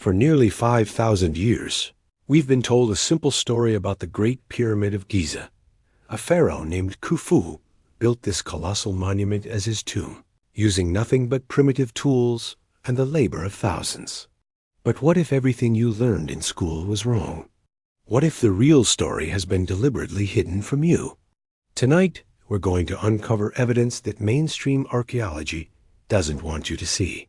For nearly 5,000 years, we've been told a simple story about the Great Pyramid of Giza. A pharaoh named Khufu built this colossal monument as his tomb, using nothing but primitive tools and the labor of thousands. But what if everything you learned in school was wrong? What if the real story has been deliberately hidden from you? Tonight, we're going to uncover evidence that mainstream archaeology doesn't want you to see.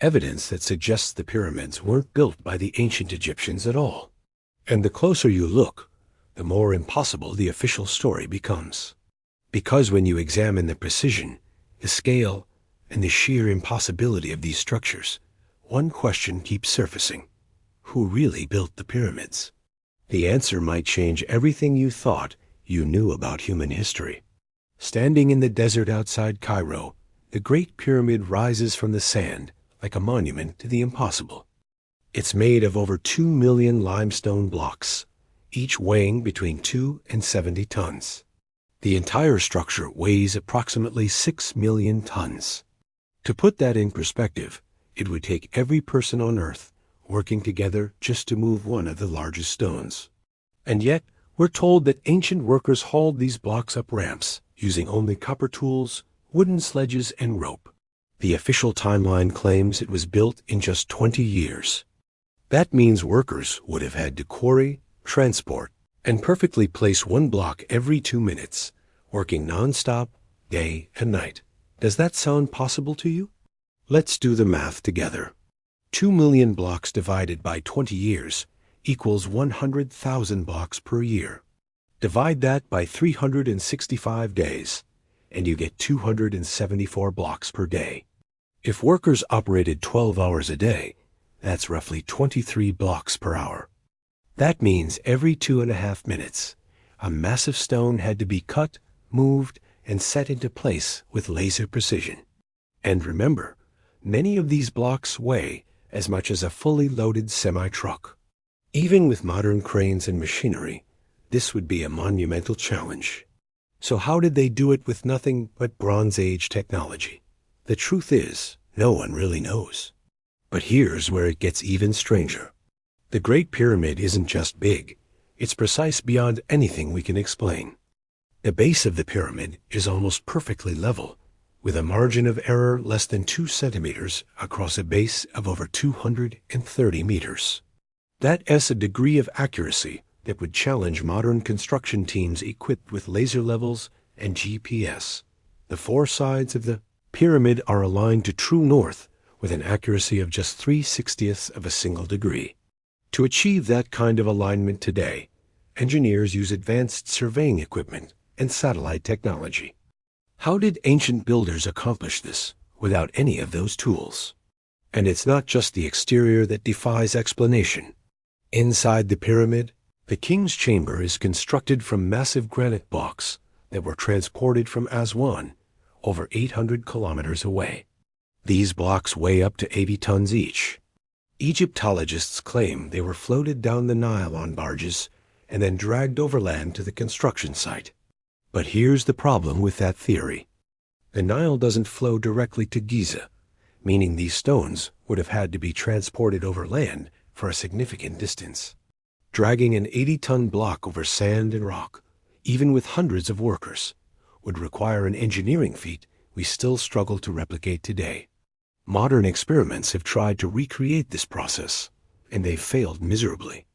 Evidence that suggests the pyramids weren't built by the ancient Egyptians at all. And the closer you look, the more impossible the official story becomes. Because when you examine the precision, the scale, and the sheer impossibility of these structures, one question keeps surfacing. Who really built the pyramids? The answer might change everything you thought you knew about human history. Standing in the desert outside Cairo, the Great Pyramid rises from the sand like a monument to the impossible. It's made of over 2 million limestone blocks, each weighing between 2 and 70 tons. The entire structure weighs approximately 6 million tons. To put that in perspective, it would take every person on Earth working together just to move one of the largest stones. And yet, we're told that ancient workers hauled these blocks up ramps, using only copper tools, wooden sledges, and rope. The official timeline claims it was built in just 20 years. That means workers would have had to quarry, transport, and perfectly place one block every 2 minutes, working non-stop, day and night. Does that sound possible to you? Let's do the math together. 2 million blocks divided by 20 years equals 100,000 blocks per year. Divide that by 365 days, and you get 274 blocks per day. If workers operated 12 hours a day, that's roughly 23 blocks per hour. That means every 2.5 minutes, a massive stone had to be cut, moved, and set into place with laser precision. And remember, many of these blocks weigh as much as a fully loaded semi-truck. Even with modern cranes and machinery, this would be a monumental challenge. So how did they do it with nothing but Bronze Age technology? The truth is, no one really knows. But here's where it gets even stranger. The Great Pyramid isn't just big, it's precise beyond anything we can explain. The base of the pyramid is almost perfectly level, with a margin of error less than 2 centimeters across a base of over 230 meters. That's a degree of accuracy that would challenge modern construction teams equipped with laser levels and GPS. The 4 sides of the pyramid are aligned to true north with an accuracy of just 3/60ths of a single degree. To achieve that kind of alignment today, engineers use advanced surveying equipment and satellite technology. How did ancient builders accomplish this without any of those tools? And it's not just the exterior that defies explanation. Inside the pyramid, the king's chamber is constructed from massive granite blocks that were transported from Aswan, over 800 kilometers away. These blocks weigh up to 80 tons each. Egyptologists claim they were floated down the Nile on barges and then dragged overland to the construction site. But here's the problem with that theory. The Nile doesn't flow directly to Giza, meaning these stones would have had to be transported overland for a significant distance. Dragging an 80-ton block over sand and rock, even with hundreds of workers, would require an engineering feat we still struggle to replicate today. Modern experiments have tried to recreate this process, and they've failed miserably.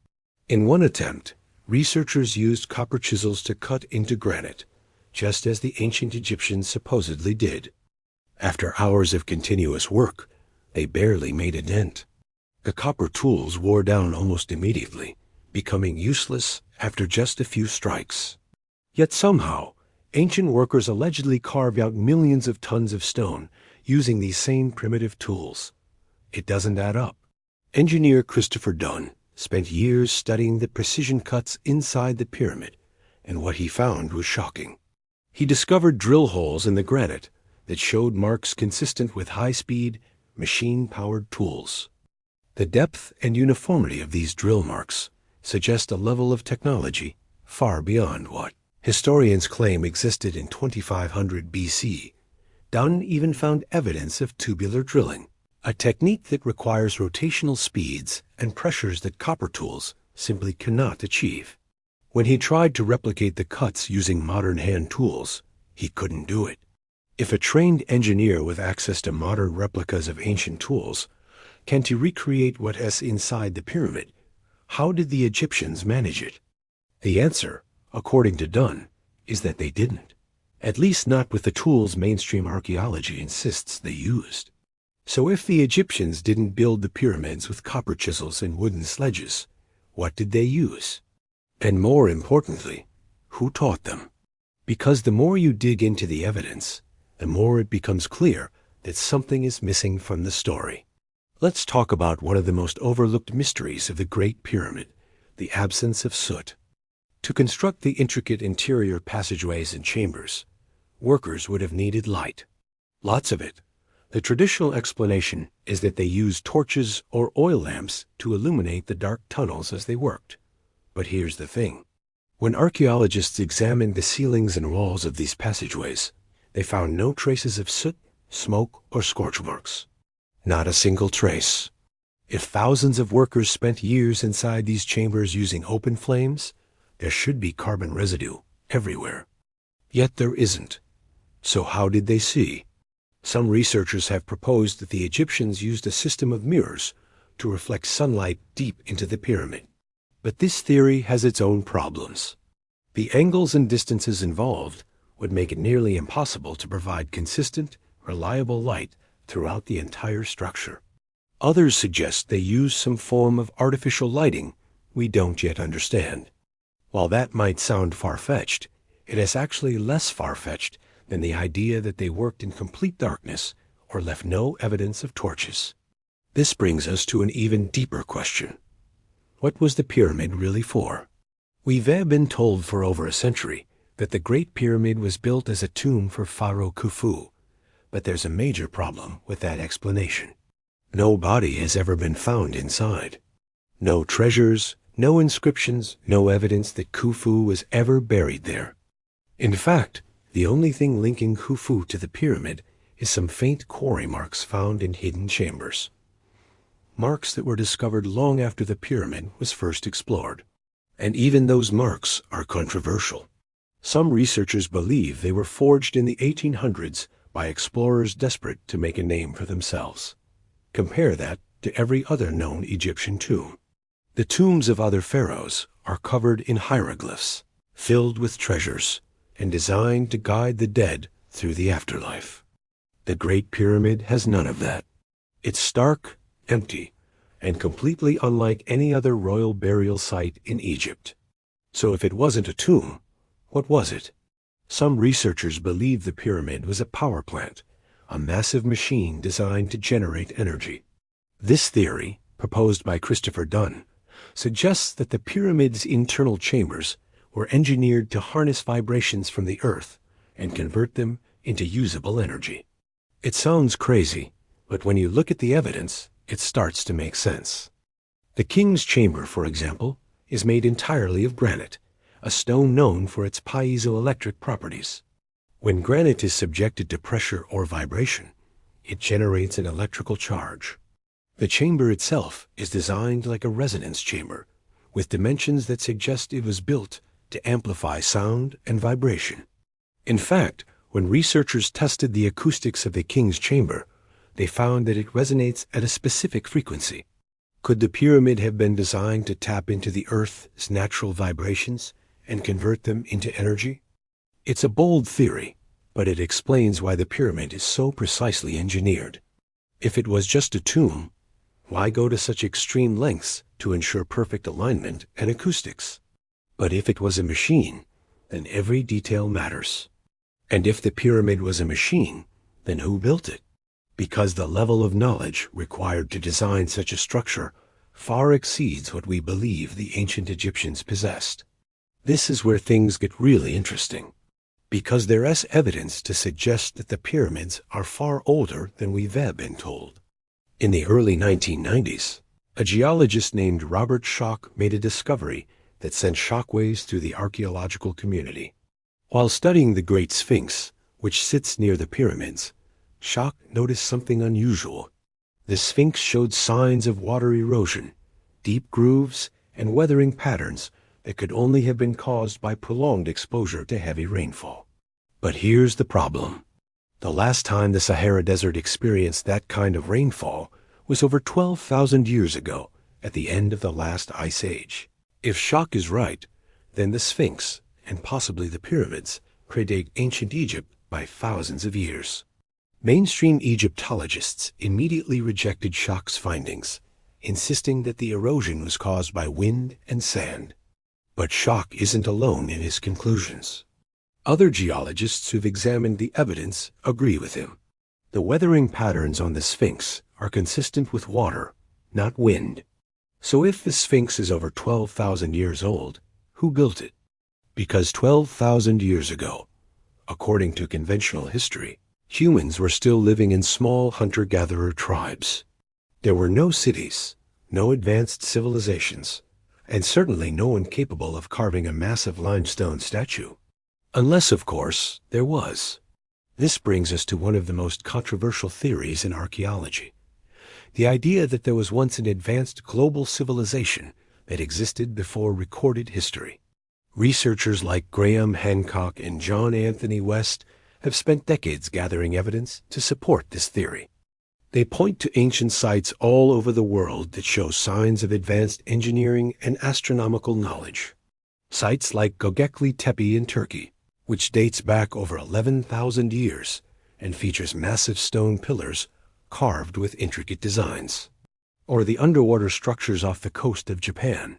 In one attempt, researchers used copper chisels to cut into granite, just as the ancient Egyptians supposedly did. After hours of continuous work, they barely made a dent. The copper tools wore down almost immediately, becoming useless after just a few strikes. Yet somehow, ancient workers allegedly carved out millions of tons of stone using these same primitive tools. It doesn't add up. Engineer Christopher Dunn spent years studying the precision cuts inside the pyramid, and what he found was shocking. He discovered drill holes in the granite that showed marks consistent with high-speed, machine-powered tools. The depth and uniformity of these drill marks suggest a level of technology far beyond what historians claim existed in 2500 BC. Dunn even found evidence of tubular drilling, a technique that requires rotational speeds and pressures that copper tools simply cannot achieve. When he tried to replicate the cuts using modern hand tools, he couldn't do it. If a trained engineer with access to modern replicas of ancient tools can't recreate what is inside the pyramid, how did the Egyptians manage it? The answer, according to Dunn, is that they didn't. At least not with the tools mainstream archaeology insists they used. So if the Egyptians didn't build the pyramids with copper chisels and wooden sledges, what did they use? And more importantly, who taught them? Because the more you dig into the evidence, the more it becomes clear that something is missing from the story. Let's talk about one of the most overlooked mysteries of the Great Pyramid, the absence of soot. To construct the intricate interior passageways and chambers, workers would have needed light. Lots of it. The traditional explanation is that they used torches or oil lamps to illuminate the dark tunnels as they worked. But here's the thing. When archaeologists examined the ceilings and walls of these passageways, they found no traces of soot, smoke, or scorch marks. Not a single trace. If thousands of workers spent years inside these chambers using open flames, there should be carbon residue everywhere. Yet there isn't. So how did they see? Some researchers have proposed that the Egyptians used a system of mirrors to reflect sunlight deep into the pyramid. But this theory has its own problems. The angles and distances involved would make it nearly impossible to provide consistent, reliable light throughout the entire structure. Others suggest they used some form of artificial lighting we don't yet understand. While that might sound far-fetched, it is actually less far-fetched than the idea that they worked in complete darkness or left no evidence of torches. This brings us to an even deeper question. What was the pyramid really for? We've been told for over a century that the Great Pyramid was built as a tomb for Pharaoh Khufu, but there's a major problem with that explanation. No body has ever been found inside. No treasures, no inscriptions, no evidence that Khufu was ever buried there. In fact, the only thing linking Khufu to the pyramid is some faint quarry marks found in hidden chambers. Marks that were discovered long after the pyramid was first explored. And even those marks are controversial. Some researchers believe they were forged in the 1800s by explorers desperate to make a name for themselves. Compare that to every other known Egyptian tomb. The tombs of other pharaohs are covered in hieroglyphs, filled with treasures, and designed to guide the dead through the afterlife. The Great Pyramid has none of that. It's stark, empty, and completely unlike any other royal burial site in Egypt. So if it wasn't a tomb, what was it? Some researchers believe the pyramid was a power plant, a massive machine designed to generate energy. This theory, proposed by Christopher Dunn, suggests that the pyramid's internal chambers were engineered to harness vibrations from the earth and convert them into usable energy. It sounds crazy, but when you look at the evidence, it starts to make sense. The king's chamber, for example, is made entirely of granite, a stone known for its piezoelectric properties. When granite is subjected to pressure or vibration, it generates an electrical charge. The chamber itself is designed like a resonance chamber, with dimensions that suggest it was built to amplify sound and vibration. In fact, when researchers tested the acoustics of the king's chamber, they found that it resonates at a specific frequency. Could the pyramid have been designed to tap into the Earth's natural vibrations and convert them into energy? It's a bold theory, but it explains why the pyramid is so precisely engineered. If it was just a tomb, why go to such extreme lengths to ensure perfect alignment and acoustics? But if it was a machine, then every detail matters. And if the pyramid was a machine, then who built it? Because the level of knowledge required to design such a structure far exceeds what we believe the ancient Egyptians possessed. This is where things get really interesting, because there is evidence to suggest that the pyramids are far older than we've been told. In the early 1990s, a geologist named Robert Schoch made a discovery that sent shockwaves through the archaeological community. While studying the Great Sphinx, which sits near the pyramids, Schoch noticed something unusual. The Sphinx showed signs of water erosion, deep grooves, and weathering patterns that could only have been caused by prolonged exposure to heavy rainfall. But here's the problem. The last time the Sahara Desert experienced that kind of rainfall was over 12,000 years ago, at the end of the last ice age. If shock is right, then the Sphinx, and possibly the pyramids, predate ancient Egypt by thousands of years. Mainstream Egyptologists immediately rejected Shock's findings, insisting that the erosion was caused by wind and sand. But Shock isn't alone in his conclusions. Other geologists who've examined the evidence agree with him. The weathering patterns on the Sphinx are consistent with water, not wind. So if the Sphinx is over 12,000 years old, who built it? Because 12,000 years ago, according to conventional history, humans were still living in small hunter-gatherer tribes. There were no cities, no advanced civilizations, and certainly no one capable of carving a massive limestone statue. Unless, of course, there was. This brings us to one of the most controversial theories in archaeology. The idea that there was once an advanced global civilization that existed before recorded history. Researchers like Graham Hancock and John Anthony West have spent decades gathering evidence to support this theory. They point to ancient sites all over the world that show signs of advanced engineering and astronomical knowledge. Sites like Göbekli Tepe in Turkey, which dates back over 11,000 years and features massive stone pillars carved with intricate designs. Or the underwater structures off the coast of Japan,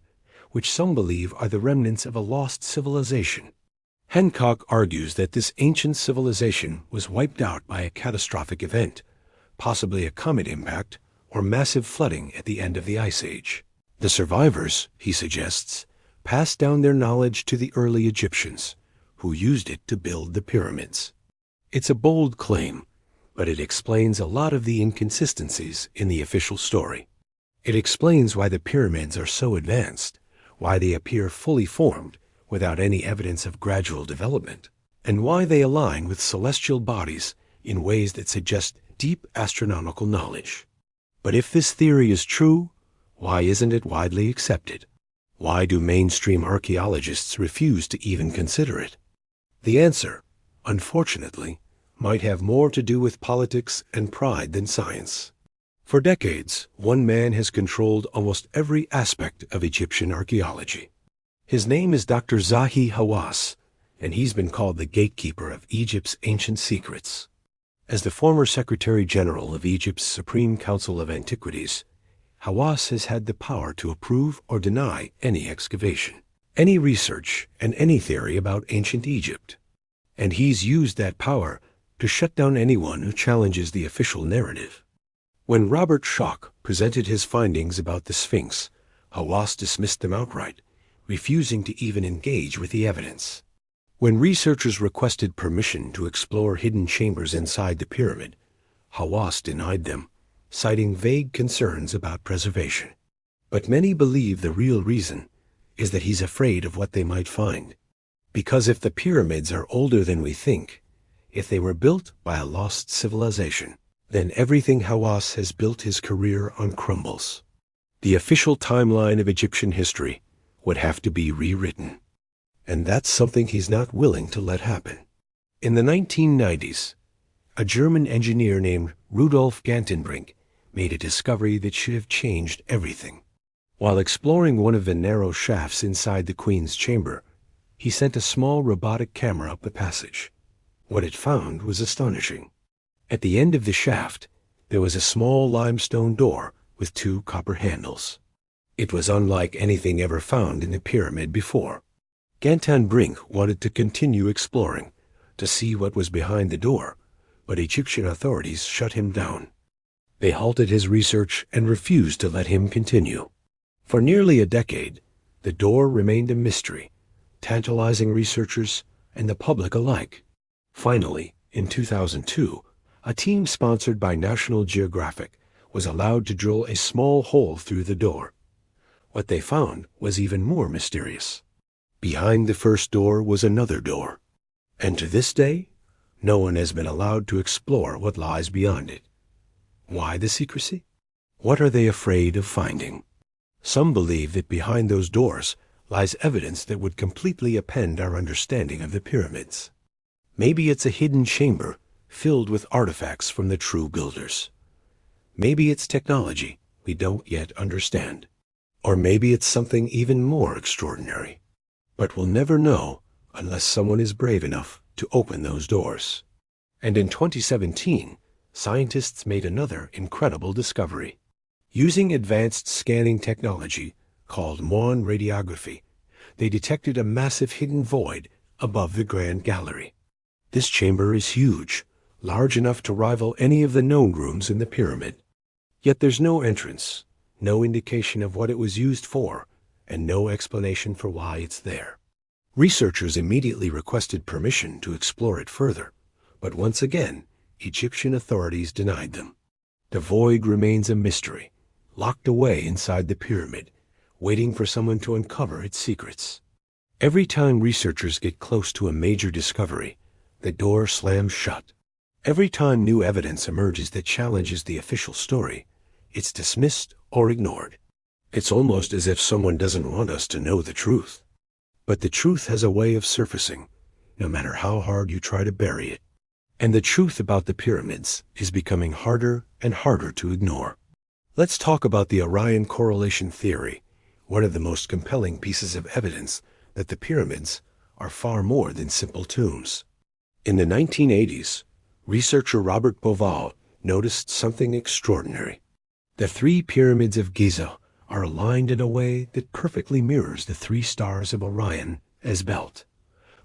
which some believe are the remnants of a lost civilization. Hancock argues that this ancient civilization was wiped out by a catastrophic event, possibly a comet impact or massive flooding at the end of the Ice Age. The survivors, he suggests, passed down their knowledge to the early Egyptians, who used it to build the pyramids. It's a bold claim, but it explains a lot of the inconsistencies in the official story. It explains why the pyramids are so advanced, why they appear fully formed without any evidence of gradual development, and why they align with celestial bodies in ways that suggest deep astronomical knowledge. But if this theory is true, why isn't it widely accepted? Why do mainstream archaeologists refuse to even consider it? The answer, unfortunately, might have more to do with politics and pride than science. For decades, one man has controlled almost every aspect of Egyptian archaeology. His name is Dr. Zahi Hawass, and he's been called the gatekeeper of Egypt's ancient secrets. As the former Secretary General of Egypt's Supreme Council of Antiquities, Hawass has had the power to approve or deny any excavation, any research, and any theory about ancient Egypt. And he's used that power to shut down anyone who challenges the official narrative. When Robert Schoch presented his findings about the Sphinx, Hawass dismissed them outright, refusing to even engage with the evidence. When researchers requested permission to explore hidden chambers inside the pyramid, Hawass denied them, citing vague concerns about preservation. But many believe the real reason is that he's afraid of what they might find. Because if the pyramids are older than we think, if they were built by a lost civilization, then everything Hawass has built his career on crumbles. The official timeline of Egyptian history would have to be rewritten. And that's something he's not willing to let happen. In the 1990s, a German engineer named Rudolf Gantenbrink made a discovery that should have changed everything. While exploring one of the narrow shafts inside the Queen's chamber, he sent a small robotic camera up the passage. What it found was astonishing. At the end of the shaft, there was a small limestone door with 2 copper handles. It was unlike anything ever found in the pyramid before. Gantenbrink wanted to continue exploring, to see what was behind the door, but Egyptian authorities shut him down. They halted his research and refused to let him continue. For nearly a decade, the door remained a mystery, tantalizing researchers and the public alike. Finally, in 2002, a team sponsored by National Geographic was allowed to drill a small hole through the door. What they found was even more mysterious. Behind the first door was another door, and to this day, no one has been allowed to explore what lies beyond it. Why the secrecy? What are they afraid of finding? Some believe that behind those doors lies evidence that would completely upend our understanding of the pyramids. Maybe it's a hidden chamber filled with artifacts from the true builders. Maybe it's technology we don't yet understand. Or maybe it's something even more extraordinary. But we'll never know unless someone is brave enough to open those doors. And in 2017, scientists made another incredible discovery. Using advanced scanning technology called Muon radiography, they detected a massive hidden void above the Grand Gallery. This chamber is huge, large enough to rival any of the known rooms in the pyramid. Yet there's no entrance, no indication of what it was used for, and no explanation for why it's there. Researchers immediately requested permission to explore it further, but once again, Egyptian authorities denied them. The void remains a mystery, locked away inside the pyramid, waiting for someone to uncover its secrets. Every time researchers get close to a major discovery, the door slams shut. Every time new evidence emerges that challenges the official story, it's dismissed or ignored. It's almost as if someone doesn't want us to know the truth. But the truth has a way of surfacing, no matter how hard you try to bury it. And the truth about the pyramids is becoming harder and harder to ignore. Let's talk about the Orion correlation theory, one of the most compelling pieces of evidence that the pyramids are far more than simple tombs. In the 1980s, researcher Robert Bauval noticed something extraordinary. The three pyramids of Giza are aligned in a way that perfectly mirrors the three stars of Orion as belt,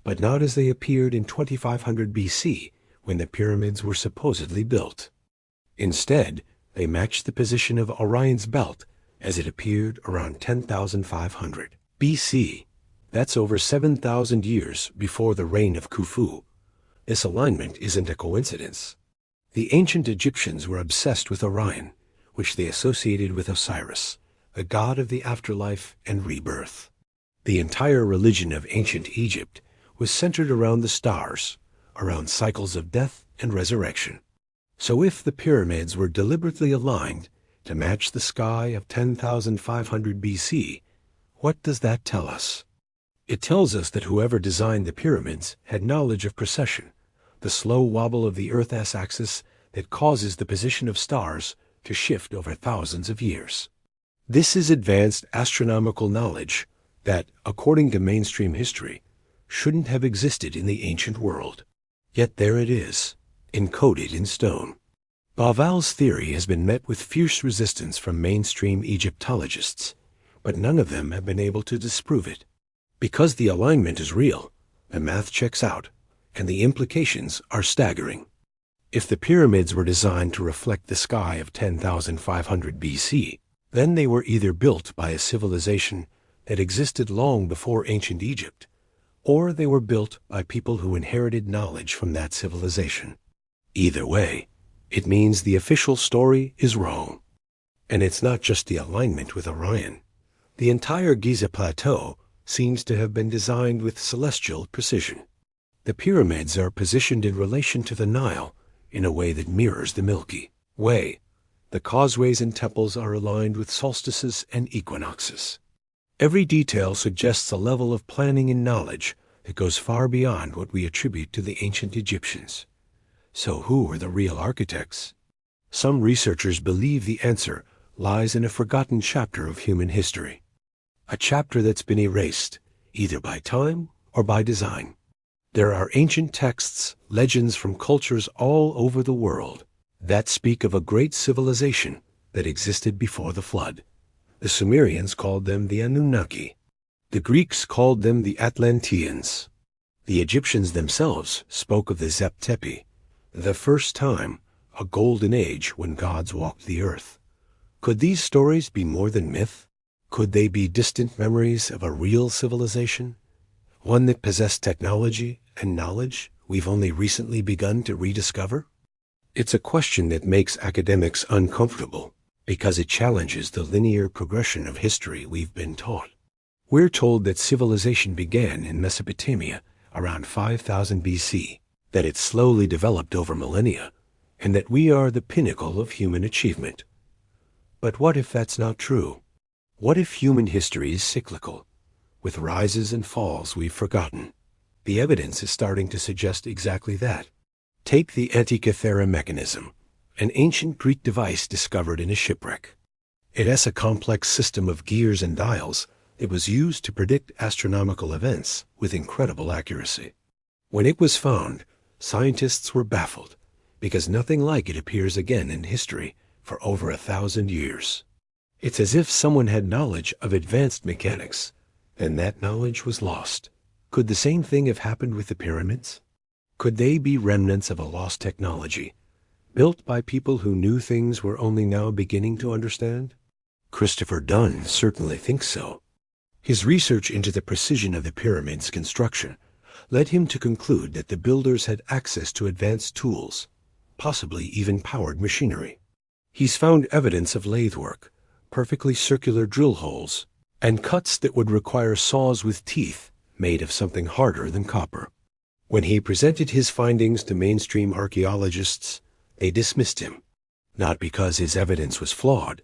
but not as they appeared in 2500 BC when the pyramids were supposedly built. Instead, they match the position of Orion's belt as it appeared around 10,500 BC. That's over 7,000 years before the reign of Khufu. This alignment isn't a coincidence. The ancient Egyptians were obsessed with Orion, which they associated with Osiris, the god of the afterlife and rebirth. The entire religion of ancient Egypt was centered around the stars, around cycles of death and resurrection. So if the pyramids were deliberately aligned to match the sky of 10,500 BC, what does that tell us? It tells us that whoever designed the pyramids had knowledge of precession, the slow wobble of the Earth's axis that causes the position of stars to shift over thousands of years. This is advanced astronomical knowledge that, according to mainstream history, shouldn't have existed in the ancient world. Yet there it is, encoded in stone. Bauval's theory has been met with fierce resistance from mainstream Egyptologists, but none of them have been able to disprove it. Because the alignment is real, the math checks out, and the implications are staggering. If the pyramids were designed to reflect the sky of 10,500 BC, then they were either built by a civilization that existed long before ancient Egypt, or they were built by people who inherited knowledge from that civilization. Either way, it means the official story is wrong. And it's not just the alignment with Orion. The entire Giza Plateau seems to have been designed with celestial precision. The pyramids are positioned in relation to the Nile in a way that mirrors the Milky Way. The causeways and temples are aligned with solstices and equinoxes. Every detail suggests a level of planning and knowledge that goes far beyond what we attribute to the ancient Egyptians. So who were the real architects? Some researchers believe the answer lies in a forgotten chapter of human history, a chapter that's been erased, either by time or by design. There are ancient texts, legends from cultures all over the world that speak of a great civilization that existed before the flood. The Sumerians called them the Anunnaki. The Greeks called them the Atlanteans. The Egyptians themselves spoke of the Zep-Tepi, the first time, a golden age when gods walked the earth. Could these stories be more than myth? Could they be distant memories of a real civilization, one that possessed technology and knowledge we've only recently begun to rediscover? It's a question that makes academics uncomfortable because it challenges the linear progression of history we've been taught. We're told that civilization began in Mesopotamia around 5000 BC, that it slowly developed over millennia, and that we are the pinnacle of human achievement. But what if that's not true? What if human history is cyclical, with rises and falls we've forgotten? The evidence is starting to suggest exactly that. Take the Antikythera mechanism, an ancient Greek device discovered in a shipwreck. It has a complex system of gears and dials that was used to predict astronomical events with incredible accuracy. When it was found, scientists were baffled, because nothing like it appears again in history for over 1,000 years. It's as if someone had knowledge of advanced mechanics, and that knowledge was lost. Could the same thing have happened with the pyramids? Could they be remnants of a lost technology, built by people who knew things we're only now beginning to understand? Christopher Dunn certainly thinks so. His research into the precision of the pyramid's construction led him to conclude that the builders had access to advanced tools, possibly even powered machinery. He's found evidence of lathe work, perfectly circular drill holes, and cuts that would require saws with teeth made of something harder than copper. When he presented his findings to mainstream archaeologists, they dismissed him, not because his evidence was flawed,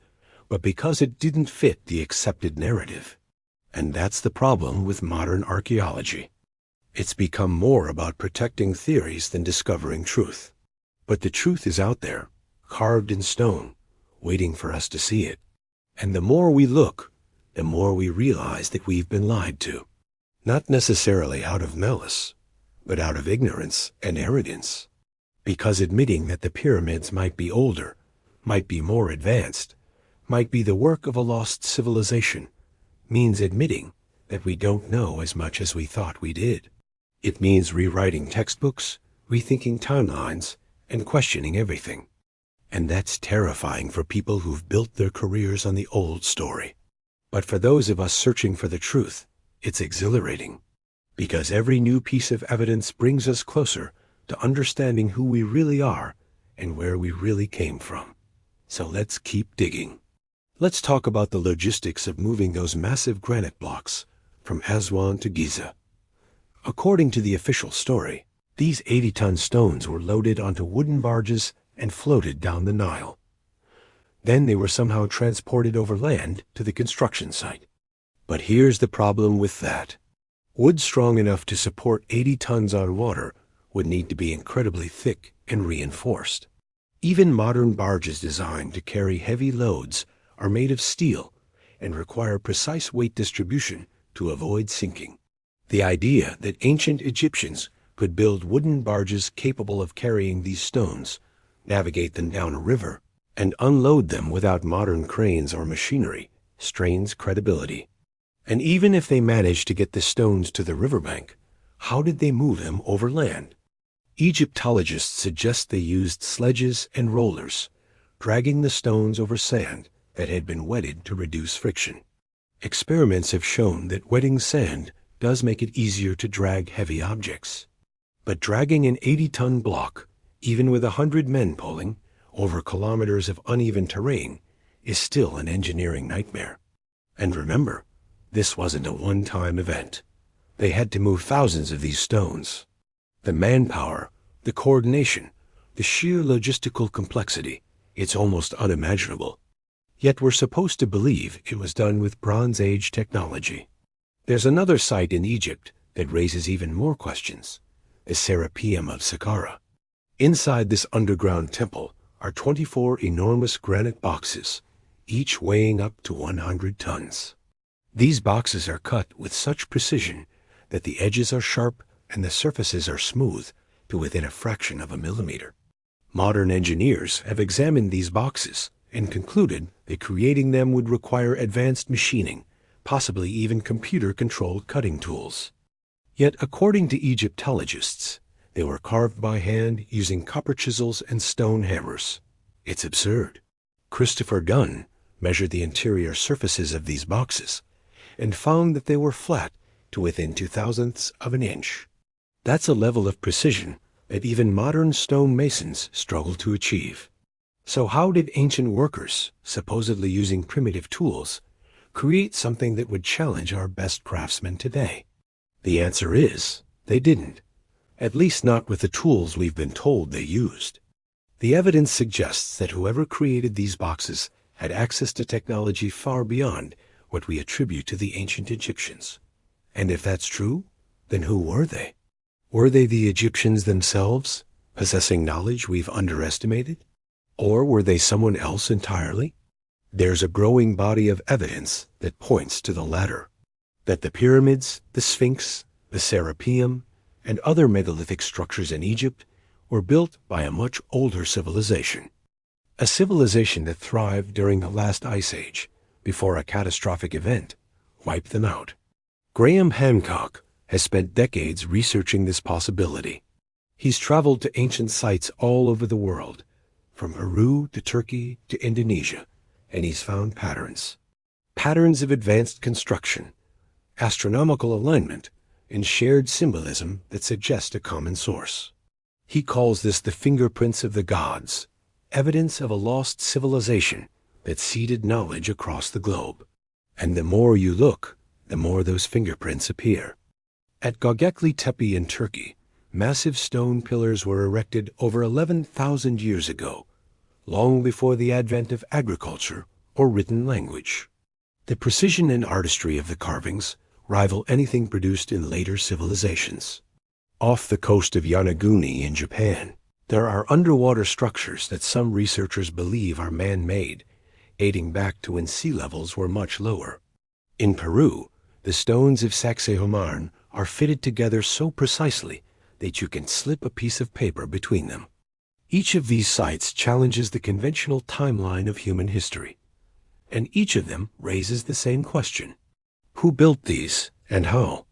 but because it didn't fit the accepted narrative. And that's the problem with modern archaeology. It's become more about protecting theories than discovering truth. But the truth is out there, carved in stone, waiting for us to see it. And the more we look, the more we realize that we've been lied to. Not necessarily out of malice, but out of ignorance and arrogance. Because admitting that the pyramids might be older, might be more advanced, might be the work of a lost civilization, means admitting that we don't know as much as we thought we did. It means rewriting textbooks, rethinking timelines, and questioning everything. And that's terrifying for people who've built their careers on the old story. But for those of us searching for the truth, it's exhilarating. Because every new piece of evidence brings us closer to understanding who we really are and where we really came from. So let's keep digging. Let's talk about the logistics of moving those massive granite blocks from Aswan to Giza. According to the official story, these 80-ton stones were loaded onto wooden barges and floated down the Nile. Then they were somehow transported over land to the construction site. But here's the problem with that. Wood strong enough to support 80 tons on water would need to be incredibly thick and reinforced. Even modern barges designed to carry heavy loads are made of steel and require precise weight distribution to avoid sinking. The idea that ancient Egyptians could build wooden barges capable of carrying these stones, navigate them down a river, and unload them without modern cranes or machinery strains credibility. And even if they managed to get the stones to the riverbank, how did they move them over land? Egyptologists suggest they used sledges and rollers, dragging the stones over sand that had been wetted to reduce friction. Experiments have shown that wetting sand does make it easier to drag heavy objects. But dragging an 80-ton block, even with 100 men pulling, over kilometers of uneven terrain, is still an engineering nightmare. And remember, this wasn't a one-time event. They had to move thousands of these stones. The manpower, the coordination, the sheer logistical complexity, it's almost unimaginable. Yet we're supposed to believe it was done with Bronze Age technology. There's another site in Egypt that raises even more questions, the Serapeum of Saqqara. Inside this underground temple are 24 enormous granite boxes, each weighing up to 100 tons. These boxes are cut with such precision that the edges are sharp and the surfaces are smooth to within a fraction of a millimeter. Modern engineers have examined these boxes and concluded that creating them would require advanced machining, possibly even computer-controlled cutting tools. Yet, according to Egyptologists, they were carved by hand using copper chisels and stone hammers. It's absurd. Christopher Dunn measured the interior surfaces of these boxes and found that they were flat to within 0.02 of an inch. That's a level of precision that even modern stone masons struggle to achieve. So how did ancient workers, supposedly using primitive tools, create something that would challenge our best craftsmen today? The answer is, they didn't. At least not with the tools we've been told they used. The evidence suggests that whoever created these boxes had access to technology far beyond what we attribute to the ancient Egyptians. And if that's true, then who were they? Were they the Egyptians themselves, possessing knowledge we've underestimated? Or were they someone else entirely? There's a growing body of evidence that points to the latter, that the pyramids, the Sphinx, the Serapeum, and other megalithic structures in Egypt were built by a much older civilization. A civilization that thrived during the last ice age, before a catastrophic event wiped them out. Graham Hancock has spent decades researching this possibility. He's traveled to ancient sites all over the world, from Peru to Turkey to Indonesia, and he's found patterns. Patterns of advanced construction, astronomical alignment, and shared symbolism that suggest a common source. He calls this the fingerprints of the gods, evidence of a lost civilization that seeded knowledge across the globe. And the more you look, the more those fingerprints appear. At Göbekli Tepe in Turkey, massive stone pillars were erected over 11,000 years ago, long before the advent of agriculture or written language. The precision and artistry of the carvings rival anything produced in later civilizations. Off the coast of Yonaguni in Japan, there are underwater structures that some researchers believe are man-made, dating back to when sea levels were much lower. In Peru, the stones of Sacsayhuaman are fitted together so precisely that you can slip a piece of paper between them. Each of these sites challenges the conventional timeline of human history, and each of them raises the same question: who built these and how?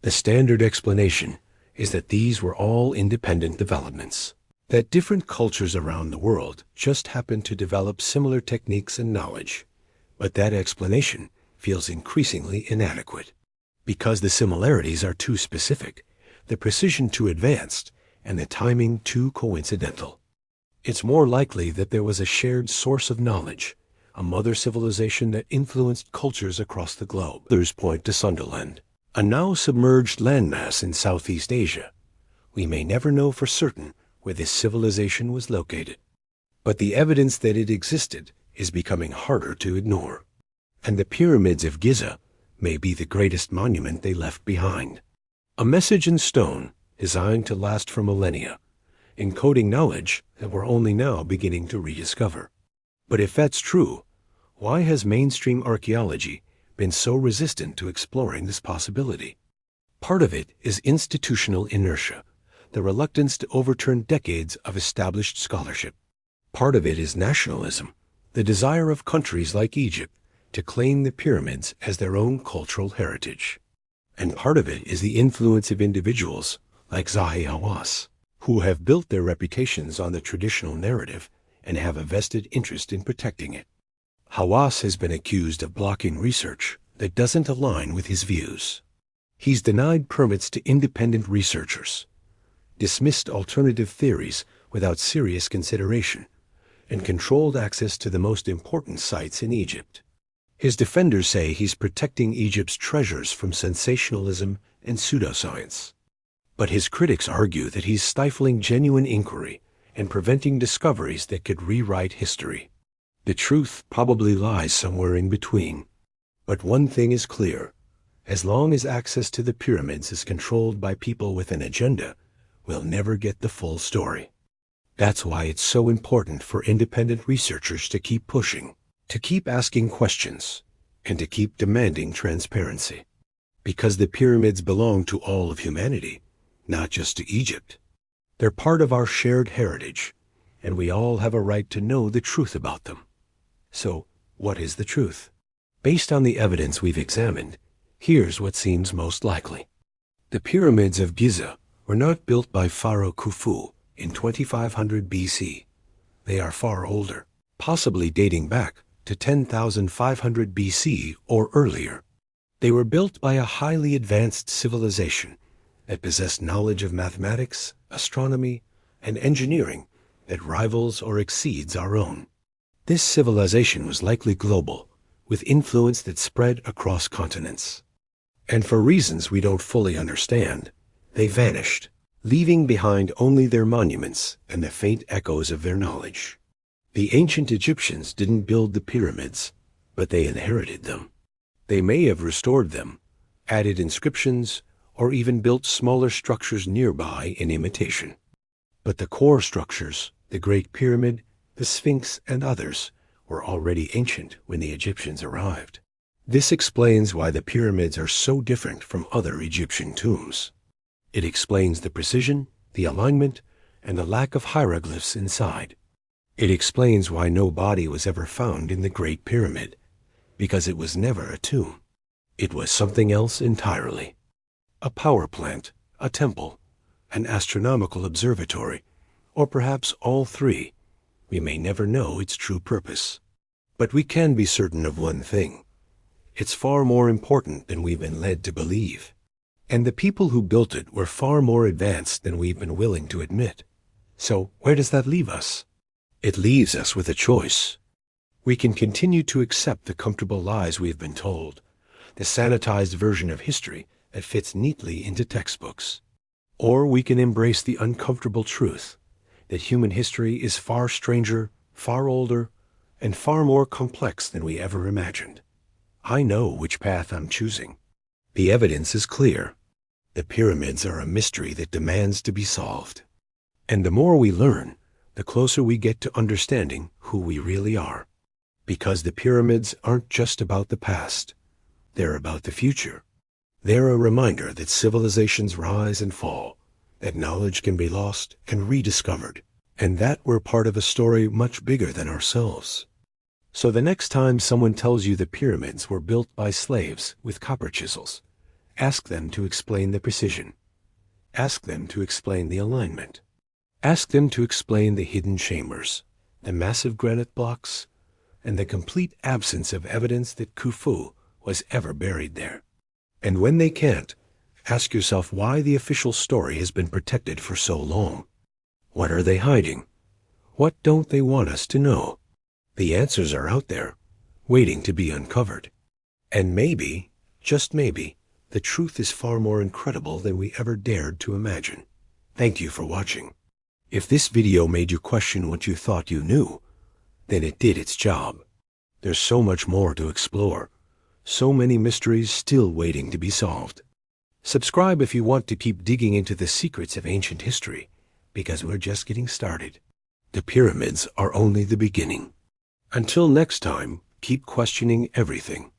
The standard explanation is that these were all independent developments, that different cultures around the world just happened to develop similar techniques and knowledge, but that explanation feels increasingly inadequate, because the similarities are too specific, the precision too advanced, and the timing too coincidental. It's more likely that there was a shared source of knowledge, a mother civilization that influenced cultures across the globe. Others point to Sunderland, a now submerged landmass in Southeast Asia. We may never know for certain where this civilization was located, but the evidence that it existed is becoming harder to ignore. And the pyramids of Giza may be the greatest monument they left behind. A message in stone designed to last for millennia, encoding knowledge that we're only now beginning to rediscover. But if that's true, why has mainstream archaeology been so resistant to exploring this possibility? Part of it is institutional inertia, the reluctance to overturn decades of established scholarship. Part of it is nationalism, the desire of countries like Egypt to claim the pyramids as their own cultural heritage. And part of it is the influence of individuals like Zahi Hawass, who have built their reputations on the traditional narrative and have a vested interest in protecting it. Hawass has been accused of blocking research that doesn't align with his views. He's denied permits to independent researchers, dismissed alternative theories without serious consideration, and controlled access to the most important sites in Egypt. His defenders say he's protecting Egypt's treasures from sensationalism and pseudoscience. But his critics argue that he's stifling genuine inquiry and preventing discoveries that could rewrite history. The truth probably lies somewhere in between. But one thing is clear: as long as access to the pyramids is controlled by people with an agenda, we'll never get the full story. That's why it's so important for independent researchers to keep pushing, to keep asking questions, and to keep demanding transparency. Because the pyramids belong to all of humanity, not just to Egypt. They're part of our shared heritage, and we all have a right to know the truth about them. So, what is the truth? Based on the evidence we've examined, here's what seems most likely. The pyramids of Giza were not built by Pharaoh Khufu in 2500 BC. They are far older, possibly dating back to 10,500 BC or earlier. They were built by a highly advanced civilization that possessed knowledge of mathematics, astronomy, and engineering that rivals or exceeds our own. This civilization was likely global, with influence that spread across continents. And for reasons we don't fully understand, they vanished, leaving behind only their monuments and the faint echoes of their knowledge. The ancient Egyptians didn't build the pyramids, but they inherited them. They may have restored them, added inscriptions, or even built smaller structures nearby in imitation. But the core structures, the Great Pyramid, the Sphinx, and others, were already ancient when the Egyptians arrived. This explains why the pyramids are so different from other Egyptian tombs. It explains the precision, the alignment, and the lack of hieroglyphs inside. It explains why no body was ever found in the Great Pyramid, because it was never a tomb. It was something else entirely. A power plant, a temple, an astronomical observatory, or perhaps all three. We may never know its true purpose. But we can be certain of one thing. It's far more important than we've been led to believe. And the people who built it were far more advanced than we've been willing to admit. So where does that leave us? It leaves us with a choice. We can continue to accept the comfortable lies we've been told, the sanitized version of history that fits neatly into textbooks. Or we can embrace the uncomfortable truth that human history is far stranger, far older, and far more complex than we ever imagined. I know which path I'm choosing. The evidence is clear. The pyramids are a mystery that demands to be solved. And the more we learn, the closer we get to understanding who we really are. Because the pyramids aren't just about the past. They're about the future. They're a reminder that civilizations rise and fall, that knowledge can be lost and rediscovered, and that we're part of a story much bigger than ourselves. So the next time someone tells you the pyramids were built by slaves with copper chisels, ask them to explain the precision. Ask them to explain the alignment. Ask them to explain the hidden chambers, the massive granite blocks, and the complete absence of evidence that Khufu was ever buried there. And when they can't, ask yourself why the official story has been protected for so long. What are they hiding? What don't they want us to know? The answers are out there, waiting to be uncovered. And maybe, just maybe, the truth is far more incredible than we ever dared to imagine. Thank you for watching. If this video made you question what you thought you knew, then it did its job. There's so much more to explore, so many mysteries still waiting to be solved. Subscribe if you want to keep digging into the secrets of ancient history, because we're just getting started. The pyramids are only the beginning. Until next time, keep questioning everything.